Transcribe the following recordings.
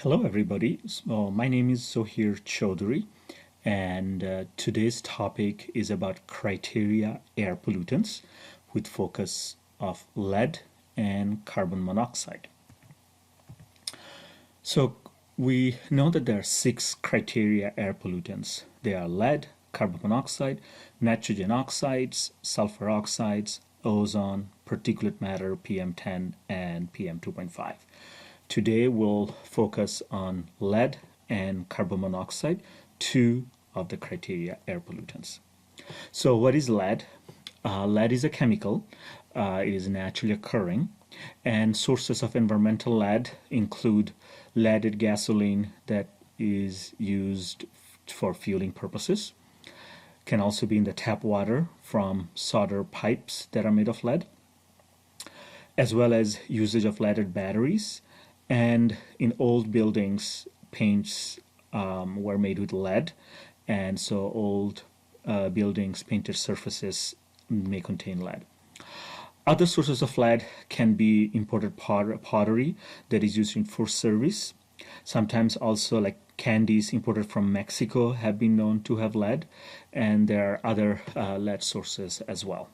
Hello, everybody. My name is Zohir Chaudhary, and today's topic is about criteria air pollutants with focus of lead and carbon monoxide. So we know that there are six criteria air pollutants. They are lead, carbon monoxide, nitrogen oxides, sulfur oxides, ozone, particulate matter, PM10, and PM2.5. Today we'll focus on lead and carbon monoxide, two of the criteria air pollutants. So what is lead? Lead is a chemical. It is naturally occurring, and sources of environmental lead include leaded gasoline that is used for fueling purposes. Can also be in the tap water from solder pipes that are made of lead, as well as usage of leaded batteries. And in old buildings, paints were made with lead, and so old buildings' painted surfaces may contain lead. Other sources of lead can be imported pottery that is used in food service. Sometimes also like candies imported from Mexico have been known to have lead, and there are other lead sources as well.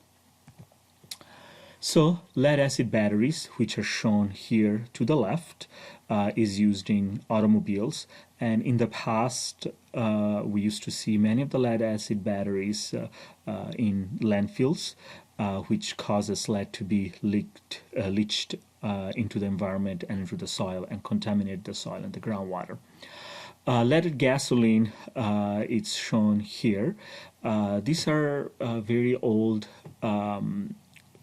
So lead acid batteries, which are shown here to the left, is used in automobiles, and in the past we used to see many of the lead acid batteries in landfills, which causes lead to be leached into the environment and into the soil and contaminate the soil and the groundwater. Leaded gasoline, it's shown here. These are very old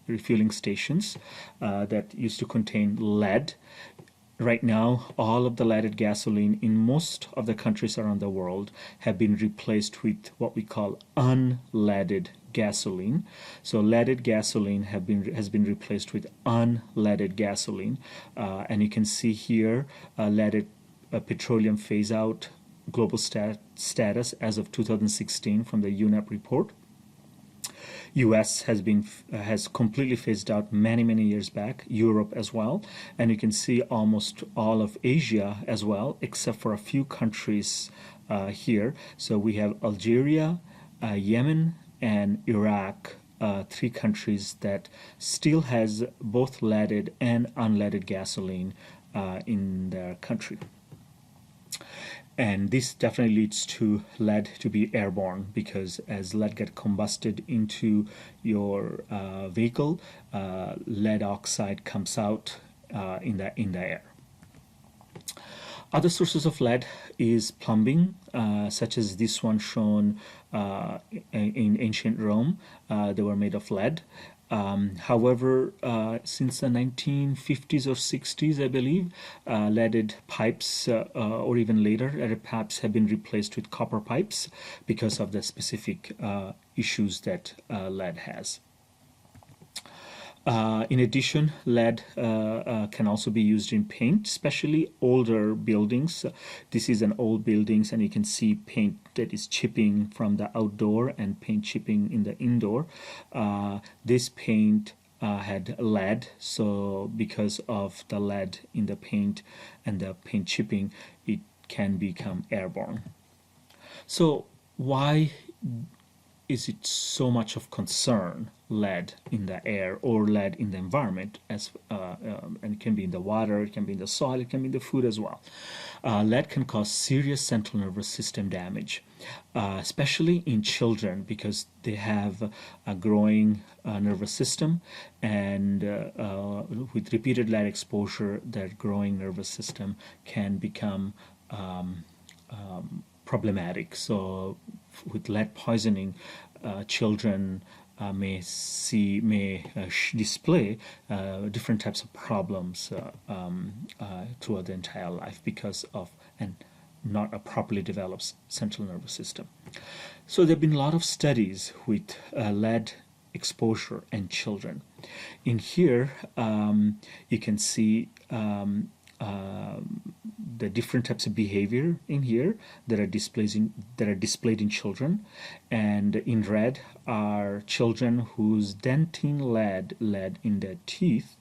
refueling stations that used to contain lead. Right now, all of the leaded gasoline in most of the countries around the world have been replaced with what we call unleaded gasoline. So leaded gasoline has been replaced with unleaded gasoline, and you can see here leaded petroleum phase out global status as of 2016 from the UNEP report. US has completely phased out many years back, Europe as well, and you can see almost all of Asia as well, except for a few countries here. So we have Algeria, Yemen, and Iraq, three countries that still has both leaded and unleaded gasoline in their country. And this definitely leads to lead to be airborne, because as lead gets combusted into your vehicle, lead oxide comes out in the air. Other sources of lead is plumbing, such as this one shown in ancient Rome. They were made of lead. However, since the 1950s or 60s, I believe, leaded pipes, or even later, leaded pipes have been replaced with copper pipes because of the specific issues that lead has. In addition, lead can also be used in paint, especially older buildings. This is an old buildings, and you can see paint that is chipping from the outdoor and paint chipping in the indoor. This paint had lead, so because of the lead in the paint and the paint chipping, it can become airborne. So why is it so much of concern, lead in the air or lead in the environment, and it can be in the water, it can be in the soil, it can be in the food as well. Lead can cause serious central nervous system damage, especially in children, because they have a growing nervous system, and with repeated lead exposure, their growing nervous system can become problematic. So with lead poisoning, children may display different types of problems throughout the entire life because of not a properly developed central nervous system. So there have been a lot of studies with lead exposure in children. In here, you can see the different types of behavior in here that are displayed in children, and in red are children whose dentin lead in their teeth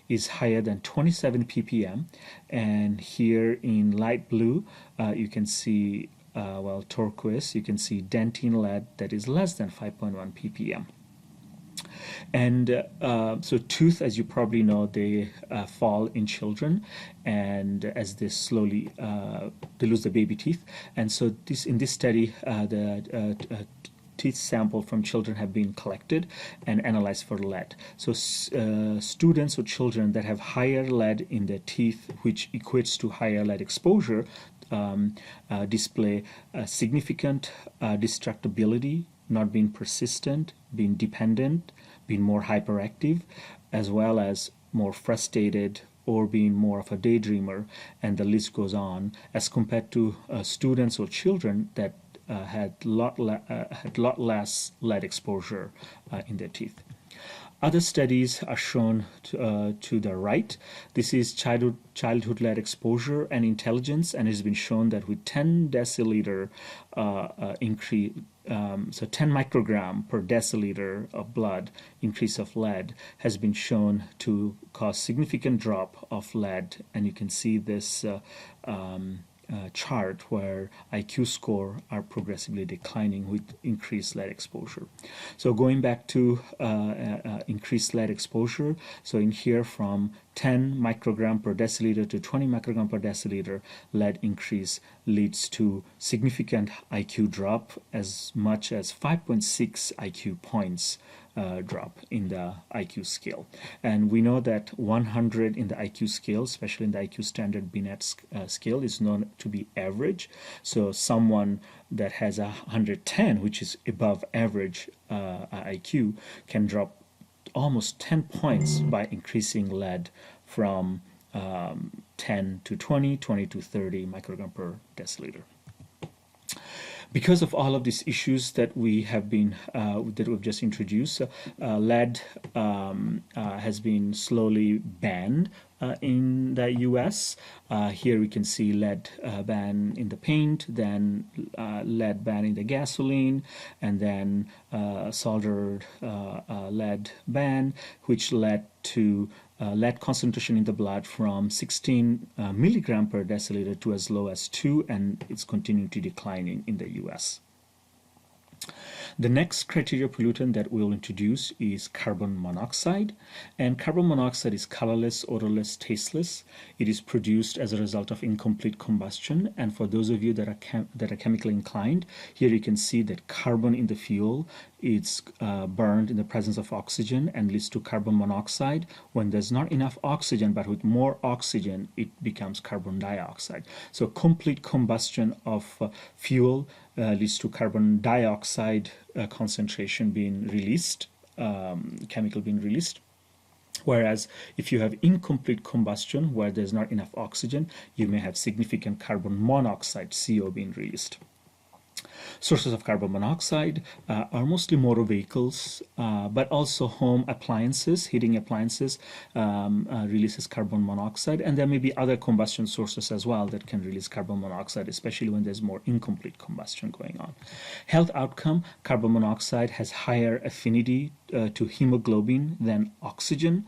is higher than 27 ppm, and here in light blue you can see, well, turquoise, you can see dentine lead that is less than 5.1 ppm. And so tooth, as you probably know, they fall in children, and as they slowly they lose the baby teeth. And so in this study, the teeth sample from children have been collected and analyzed for lead. So students or children that have higher lead in their teeth, which equates to higher lead exposure, display significant distractibility, not being persistent, being dependent, being more hyperactive, as well as more frustrated or being more of a daydreamer, and the list goes on, as compared to students or children that had lot less lead exposure in their teeth. Other studies are shown to the right. This is childhood lead exposure and intelligence, and it has been shown that with 10 deciliter increase, so 10 microgram per deciliter of blood increase of lead has been shown to cause significant drop of lead, and you can see this chart where IQ score are progressively declining with increased lead exposure. So going back to increased lead exposure, so in here from 10 microgram per deciliter to 20 microgram per deciliter, lead increase leads to significant IQ drop, as much as 5.6 IQ points drop in the IQ scale. And we know that 100 in the IQ scale, especially in the IQ standard Binet scale, is known to be average. So someone that has 110, which is above average IQ, can drop almost 10 points by increasing lead from 10 to 20, 20 to 30 microgram per deciliter. Because of all of these issues that we have been that we've just introduced, lead has been slowly banned in the U.S. Here we can see lead ban in the paint, then lead ban in the gasoline, and then soldered lead ban, which led to lead concentration in the blood from 16 milligram per deciliter to as low as 2, and it's continuing to declining in the US. The next criteria pollutant that we'll introduce is carbon monoxide, and carbon monoxide is colorless, odorless, tasteless. It is produced as a result of incomplete combustion, and for those of you that are chemically inclined, here you can see that carbon in the fuel is burned in the presence of oxygen and leads to carbon monoxide. When there's not enough oxygen, but with more oxygen, it becomes carbon dioxide. So complete combustion of fuel leads to carbon dioxide concentration being released, chemical being released. Whereas if you have incomplete combustion where there's not enough oxygen, you may have significant carbon monoxide, CO, being released. Sources of carbon monoxide are mostly motor vehicles, but also home appliances, heating appliances releases carbon monoxide, and there may be other combustion sources as well that can release carbon monoxide, especially when there's more incomplete combustion going on. Health outcome, carbon monoxide has higher affinity to hemoglobin than oxygen.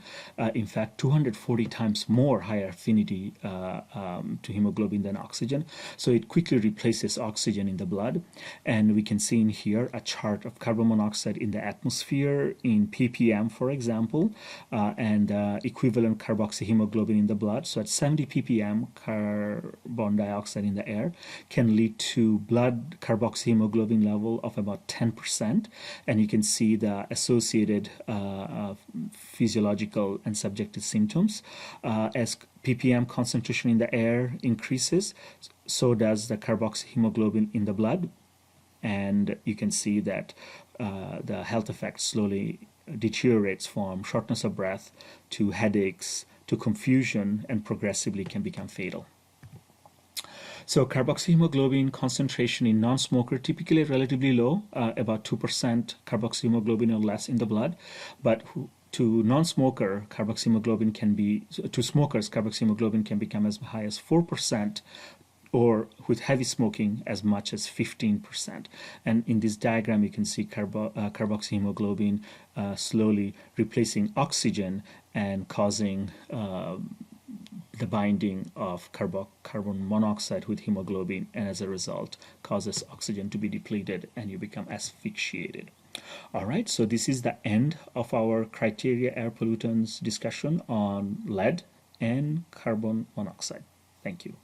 In fact, 240 times more higher affinity to hemoglobin than oxygen. So it quickly replaces oxygen in the blood. And we can see in here a chart of carbon monoxide in the atmosphere in ppm, for example, and equivalent carboxyhemoglobin in the blood. So at 70 ppm, carbon dioxide in the air can lead to blood carboxyhemoglobin level of about 10%. And you can see the associated physiological and subjective symptoms. As ppm concentration in the air increases, so does the carboxyhemoglobin in the blood. And you can see that the health effects slowly deteriorates from shortness of breath to headaches to confusion, and progressively can become fatal. So carboxyhemoglobin concentration in non-smoker typically relatively low, about 2% carboxyhemoglobin or less in the blood, but to non-smoker carboxyhemoglobin can be, to smokers carboxyhemoglobin can become as high as 4%, or with heavy smoking as much as 15%. And in this diagram you can see carboxyhemoglobin slowly replacing oxygen and causing the binding of carbon monoxide with hemoglobin, and as a result causes oxygen to be depleted and you become asphyxiated. All right, so this is the end of our criteria air pollutants discussion on lead and carbon monoxide. Thank you.